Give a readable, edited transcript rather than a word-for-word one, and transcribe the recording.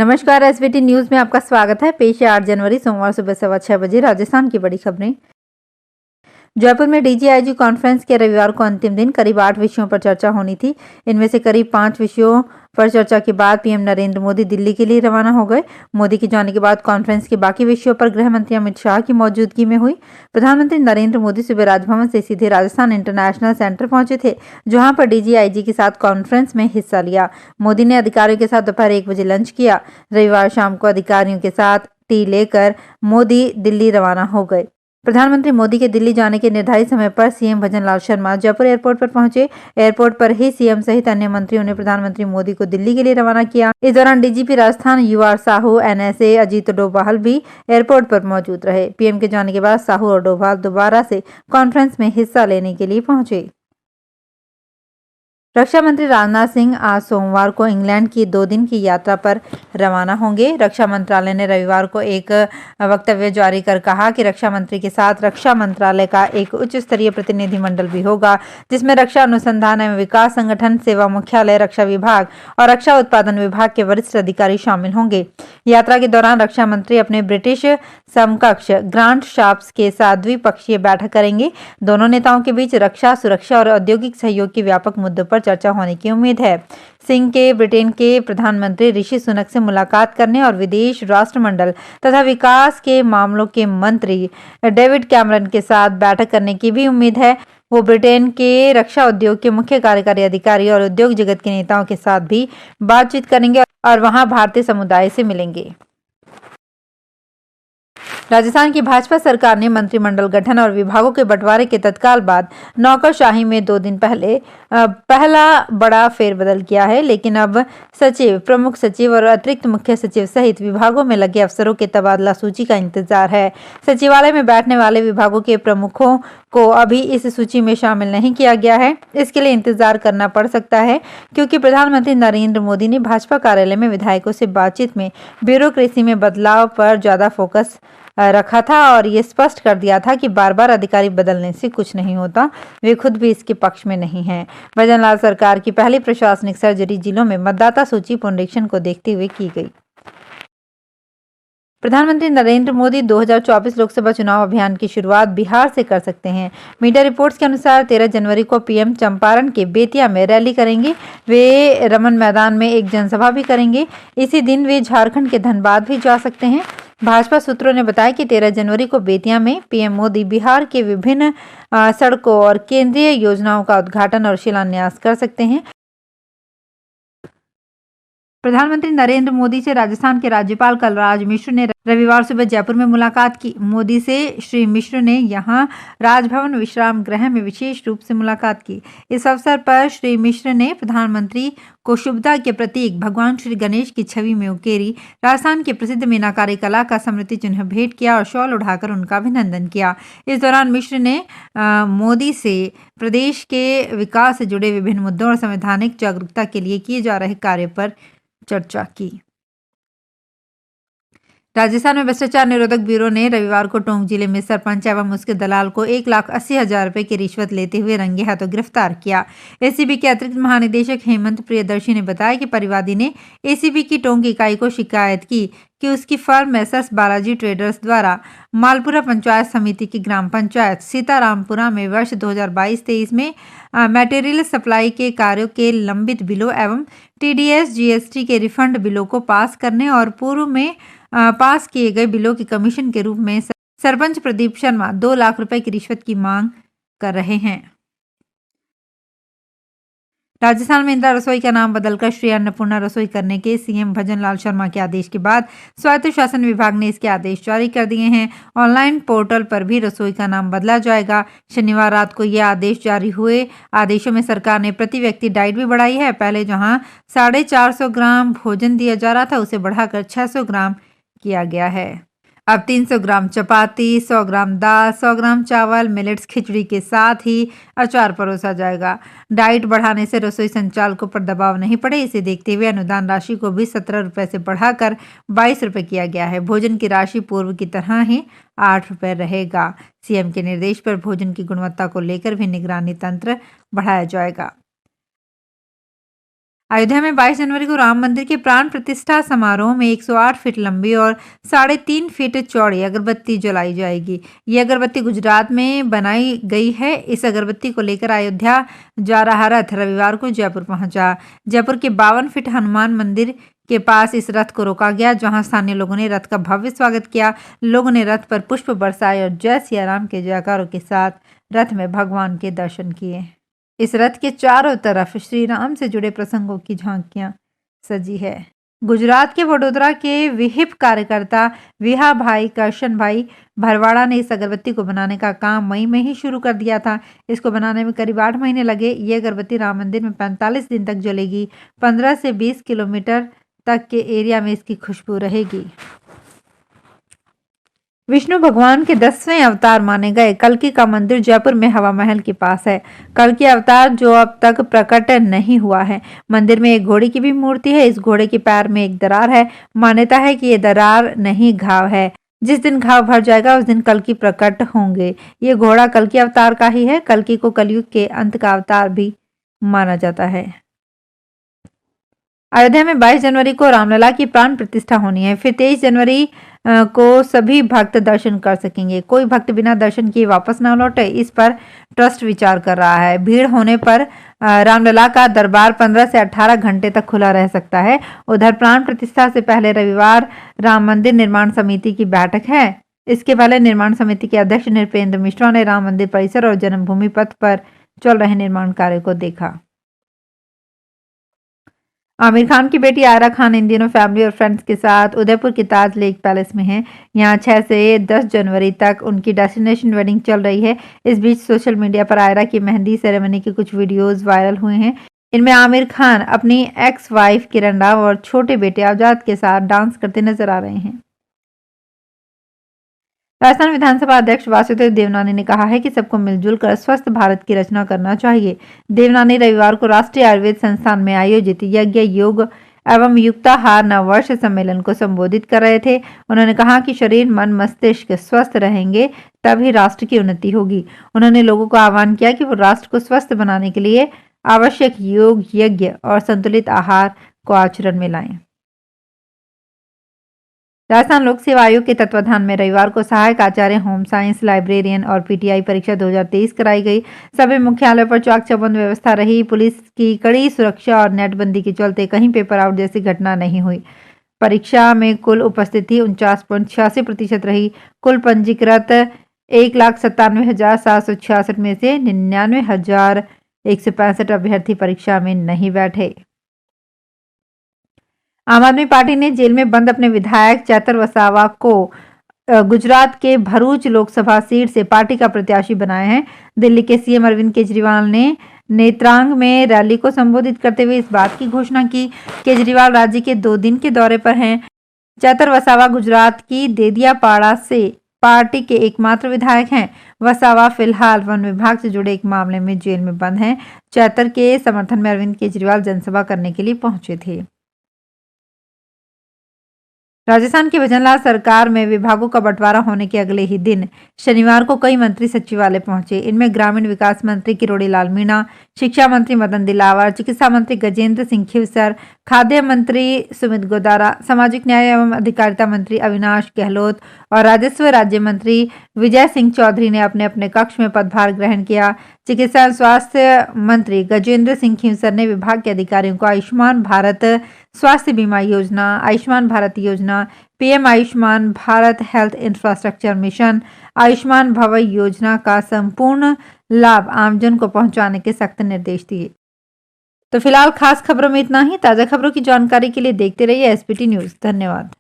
नमस्कार, SBT news में आपका स्वागत है। पेश है 8 जनवरी सोमवार सुबह 6:15 बजे राजस्थान की बड़ी खबरें। जयपुर में डीजीआईजी कॉन्फ्रेंस के रविवार को अंतिम दिन करीब 8 विषयों पर चर्चा होनी थी। इनमें से करीब 5 विषयों पर चर्चा के बाद पीएम नरेंद्र मोदी दिल्ली के लिए रवाना हो गए। मोदी के जाने के बाद कॉन्फ्रेंस के बाकी विषयों पर गृह मंत्री अमित शाह की मौजूदगी में हुई। प्रधानमंत्री नरेंद्र मोदी सुबह राजभवन से सीधे राजस्थान इंटरनेशनल सेंटर पहुंचे थे, जहां पर डीजीआईजी के साथ कॉन्फ्रेंस में हिस्सा लिया। मोदी ने अधिकारियों के साथ दोपहर 1 बजे लंच किया। रविवार शाम को अधिकारियों के साथ टी लेकर मोदी दिल्ली रवाना हो गए। प्रधानमंत्री मोदी के दिल्ली जाने के निर्धारित समय पर सीएम भजनलाल शर्मा जयपुर एयरपोर्ट पर पहुंचे। एयरपोर्ट पर ही सीएम सहित अन्य मंत्रियों ने प्रधानमंत्री मोदी को दिल्ली के लिए रवाना किया। इस दौरान DGP Rajasthan UR Sahu, NSA Ajit Doval भी एयरपोर्ट पर मौजूद रहे। पीएम के जाने के बाद साहू और डोभाल दोबारा से कॉन्फ्रेंस में हिस्सा लेने के लिए पहुंचे। रक्षा मंत्री राजनाथ सिंह आज सोमवार को इंग्लैंड की 2 दिन की यात्रा पर रवाना होंगे। रक्षा मंत्रालय ने रविवार को एक वक्तव्य जारी कर कहा कि रक्षा मंत्री के साथ रक्षा मंत्रालय का एक उच्च स्तरीय प्रतिनिधिमंडल भी होगा, जिसमें रक्षा अनुसंधान एवं विकास संगठन, सेवा मुख्यालय, रक्षा विभाग और रक्षा उत्पादन विभाग के वरिष्ठ अधिकारी शामिल होंगे। यात्रा के दौरान रक्षा मंत्री अपने ब्रिटिश समकक्ष ग्रांट शाप्स के साथ द्विपक्षीय बैठक करेंगे। दोनों नेताओं के बीच रक्षा, सुरक्षा और औद्योगिक सहयोग के व्यापक मुद्दों पर चर्चा होने की उम्मीद है। सिंह के ब्रिटेन के प्रधानमंत्री ऋषि सुनक से मुलाकात करने और विदेश राष्ट्रमंडल तथा विकास के मामलों के मंत्री डेविड कैमरन के साथ बैठक करने की भी उम्मीद है। वो ब्रिटेन के रक्षा उद्योग के मुख्य कार्यकारी अधिकारी और उद्योग जगत के नेताओं के साथ भी बातचीत करेंगे और वहां भारतीय समुदाय से मिलेंगे। राजस्थान की भाजपा सरकार ने मंत्रिमंडल गठन और विभागों के बंटवारे के तत्काल बाद नौकरशाही में 2 दिन पहले पहला बड़ा फेरबदल किया है। लेकिन अब सचिव, प्रमुख सचिव और अतिरिक्त मुख्य सचिव सहित विभागों में लगे अफसरों के तबादला सूची का इंतजार है। सचिवालय में बैठने वाले विभागों के प्रमुखों को अभी इस सूची में शामिल नहीं किया गया है। इसके लिए इंतजार करना पड़ सकता है, क्योंकि प्रधानमंत्री नरेंद्र मोदी ने भाजपा कार्यालय में विधायकों से बातचीत में ब्यूरोक्रेसी में बदलाव पर ज्यादा फोकस रखा था और ये स्पष्ट कर दिया था कि बार बार अधिकारी बदलने से कुछ नहीं होता। वे खुद भी इसके पक्ष में नहीं हैं। भजनलाल सरकार की पहली प्रशासनिक सर्जरी जिलों में मतदाता सूची पुनरीक्षण को देखते हुए की गई। प्रधानमंत्री नरेंद्र मोदी 2024 लोकसभा चुनाव अभियान की शुरुआत बिहार से कर सकते हैं। मीडिया रिपोर्ट्स के अनुसार 13 जनवरी को पीएम चंपारण के बेतिया में रैली करेंगे। वे रमन मैदान में एक जनसभा भी करेंगे। इसी दिन वे झारखंड के धनबाद भी जा सकते हैं। भाजपा सूत्रों ने बताया कि 13 जनवरी को बेतिया में पीएम मोदी बिहार के विभिन्न सड़कों और केंद्रीय योजनाओं का उद्घाटन और शिलान्यास कर सकते हैं। प्रधानमंत्री नरेंद्र मोदी से राजस्थान के राज्यपाल कलराज मिश्र ने रविवार सुबह जयपुर में मुलाकात की। मोदी से श्री मिश्र ने यहां राजभवन विश्राम गृह में विशेष रूप से मुलाकात की। इस अवसर पर श्री मिश्र ने प्रधानमंत्री को शुभता के प्रतीक भगवान श्री गणेश की छवि में उकेरी राजस्थान की प्रसिद्ध मीनाकारी कला का स्मृति चिन्ह भेंट किया और शॉल उठाकर उनका अभिनंदन किया। इस दौरान मिश्र ने मोदी से प्रदेश के विकास से जुड़े विभिन्न मुद्दों और संवैधानिक जागरूकता के लिए किए जा रहे कार्य पर चर्चा की। राजस्थान में भ्रष्टाचार निरोधक ब्यूरो ने रविवार को टोंक जिले में सरपंच एवं उसके दलाल को 1,80,000 रुपए की रिश्वत लेते हुए रंगे हाथों गिरफ्तार किया। एसीबी के अतिरिक्त महानिदेशक हेमंत प्रियदर्शी ने बताया कि परिवादी ने एसीबी की टोंक इकाई को शिकायत की कि उसकी फर्म मैसर्स बालाजी ट्रेडर्स द्वारा मालपुरा पंचायत समिति की ग्राम पंचायत सीतारामपुरा में वर्ष 2022-23 में मटेरियल सप्लाई के कार्यों के लंबित बिलों एवं टीडीएस जीएसटी के रिफंड बिलों को पास करने और पूर्व में पास किए गए बिलों की कमीशन के रूप में सरपंच प्रदीप शर्मा 2 लाख रुपए की रिश्वत की मांग कर रहे हैं। राजस्थान में इंदिरा रसोई का नाम बदलकर श्री अन्नपूर्णा रसोई करने के सीएम भजनलाल शर्मा के आदेश के बाद स्वायत्त शासन विभाग ने इसके आदेश जारी कर दिए हैं। ऑनलाइन पोर्टल पर भी रसोई का नाम बदला जाएगा। शनिवार रात को यह आदेश जारी हुए। आदेशों में सरकार ने प्रति व्यक्ति डाइट भी बढ़ाई है। पहले जहां 450 ग्राम भोजन दिया जा रहा था, उसे बढ़ाकर 600 ग्राम किया गया है। अब 300 ग्राम चपाती, 100 ग्राम दाल, 100 ग्राम चावल, मिलेट्स खिचड़ी के साथ ही अचार परोसा जाएगा। डाइट बढ़ाने से रसोई संचालकों पर दबाव नहीं पड़े, इसे देखते हुए अनुदान राशि को भी 17 रुपए से बढ़ाकर 22 रुपए किया गया है। भोजन की राशि पूर्व की तरह ही 8 रुपए रहेगा। सीएम के निर्देश पर भोजन की गुणवत्ता को लेकर भी निगरानी तंत्र बढ़ाया जाएगा। अयोध्या में 22 जनवरी को राम मंदिर के प्राण प्रतिष्ठा समारोह में 108 फीट लंबी और 3.5 फीट चौड़ी अगरबत्ती जलाई जाएगी। ये अगरबत्ती गुजरात में बनाई गई है। इस अगरबत्ती को लेकर अयोध्या जा रहा रथ रविवार को जयपुर पहुंचा। जयपुर के 52 फीट हनुमान मंदिर के पास इस रथ को रोका गया, जहां स्थानीय लोगों ने रथ का भव्य स्वागत किया। लोगों ने रथ पर पुष्प बरसाए और जय सिया राम के जयकारों के साथ रथ में भगवान के दर्शन किए। इस रथ के चारों तरफ श्री राम से जुड़े प्रसंगों की झांकियां सजी है। गुजरात के वडोदरा के विहिप कार्यकर्ता विहा भाई करशन भाई भरवाड़ा ने इस अगरबत्ती को बनाने का काम मई में ही शुरू कर दिया था। इसको बनाने में करीब 8 महीने लगे। ये अगरबत्ती राम मंदिर में 45 दिन तक जलेगी। 15 से 20 किलोमीटर तक के एरिया में इसकी खुशबू रहेगी। विष्णु भगवान के 10वें अवतार माने गए कल्कि का मंदिर जयपुर में हवा महल के पास है। कल्कि अवतार जो अब तक प्रकट नहीं हुआ है। मंदिर में एक घोड़े की भी मूर्ति है। इस घोड़े के पैर में एक दरार है। मान्यता है कि ये दरार नहीं घाव है। जिस दिन घाव भर जाएगा उस दिन कल्कि प्रकट होंगे। ये घोड़ा कल्कि अवतार का ही है। कल्कि को कलयुग के अंत का अवतार भी माना जाता है। अयोध्या में 22 जनवरी को रामलला की प्राण प्रतिष्ठा होनी है। फिर 23 जनवरी को सभी भक्त दर्शन कर सकेंगे। कोई भक्त बिना दर्शन किए वापस न लौटे, इस पर ट्रस्ट विचार कर रहा है। भीड़ होने पर रामलला का दरबार 15 से 18 घंटे तक खुला रह सकता है। उधर प्राण प्रतिष्ठा से पहले रविवार राम मंदिर निर्माण समिति की बैठक है। इसके पहले निर्माण समिति के अध्यक्ष नृपेंद्र मिश्रा ने राम मंदिर परिसर और जन्मभूमि पथ पर चल रहे निर्माण कार्य को देखा। आमिर खान की बेटी आयरा खान इन दिनों फैमिली और फ्रेंड्स के साथ उदयपुर के ताज लेक पैलेस में हैं। यहां 6 से 10 जनवरी तक उनकी डेस्टिनेशन वेडिंग चल रही है। इस बीच सोशल मीडिया पर आयरा की मेहंदी सेरेमनी के कुछ वीडियोस वायरल हुए हैं। इनमें आमिर खान अपनी एक्स वाइफ किरण राव और छोटे बेटे आजाद के साथ डांस करते नजर आ रहे हैं। राजस्थान विधानसभा अध्यक्ष वासुदेव देवनानी ने कहा है कि सबको मिलजुल कर स्वस्थ भारत की रचना करना चाहिए। देवनानी रविवार को राष्ट्रीय आयुर्वेद संस्थान में आयोजित यज्ञ योग एवं युक्ताहार नववर्ष सम्मेलन को संबोधित कर रहे थे। उन्होंने कहा कि शरीर मन मस्तिष्क स्वस्थ रहेंगे तभी राष्ट्र की उन्नति होगी। उन्होंने लोगों को आह्वान किया कि वो राष्ट्र को स्वस्थ बनाने के लिए आवश्यक योग यज्ञ और संतुलित आहार को आचरण में लाएं। राजस्थान लोक सेवा आयोग के तत्वाधान में रविवार को सहायक आचार्य होम साइंस लाइब्रेरियन और पीटीआई परीक्षा 2023 कराई गई। सभी मुख्यालयों पर चाक चौबंद व्यवस्था रही। पुलिस की कड़ी सुरक्षा और नेटबंदी के चलते कहीं पेपर आउट जैसी घटना नहीं हुई। परीक्षा में कुल उपस्थिति 49.86% रही। कुल पंजीकृत 1,97,766 में से 99,165 अभ्यर्थी परीक्षा में नहीं बैठे। आम आदमी पार्टी ने जेल में बंद अपने विधायक चैतर वसावा को गुजरात के भरूच लोकसभा सीट से पार्टी का प्रत्याशी बनाया है। दिल्ली के सीएम अरविंद केजरीवाल ने नेत्रांग में रैली को संबोधित करते हुए इस बात की घोषणा की। केजरीवाल राज्य के 2 दिन के दौरे पर हैं। चैतर वसावा गुजरात की देदियापाड़ा से पार्टी के एकमात्र विधायक हैं। वसावा फिलहाल वन विभाग से जुड़े एक मामले में जेल में बंद हैं। चैतर के समर्थन में अरविंद केजरीवाल जनसभा करने के लिए पहुंचे थे। राजस्थान की भजनलाल सरकार में विभागों का बंटवारा होने के अगले ही दिन शनिवार को कई मंत्री सचिवालय पहुंचे। इनमें ग्रामीण विकास मंत्री किरोड़ी लाल मीणा, शिक्षा मंत्री मदन दिलावर, चिकित्सा मंत्री गजेंद्र सिंह खिवसर, खाद्य मंत्री सुमित गोदारा, सामाजिक न्याय एवं अधिकारिता मंत्री अविनाश गहलोत और राजस्व राज्य मंत्री विजय सिंह चौधरी ने अपने अपने कक्ष में पदभार ग्रहण किया। चिकित्सा एवं स्वास्थ्य मंत्री गजेंद्र सिंह खिवसर ने विभाग के अधिकारियों को आयुष्मान भारत स्वास्थ्य बीमा योजना, आयुष्मान भारत योजना, PM Ayushman Bharat health infrastructure mission, Ayushman भव योजना का संपूर्ण लाभ आमजन को पहुंचाने के सख्त निर्देश दिए। तो फिलहाल खास खबरों में इतना ही। ताजा खबरों की जानकारी के लिए देखते रहिए एसपीटी न्यूज। धन्यवाद।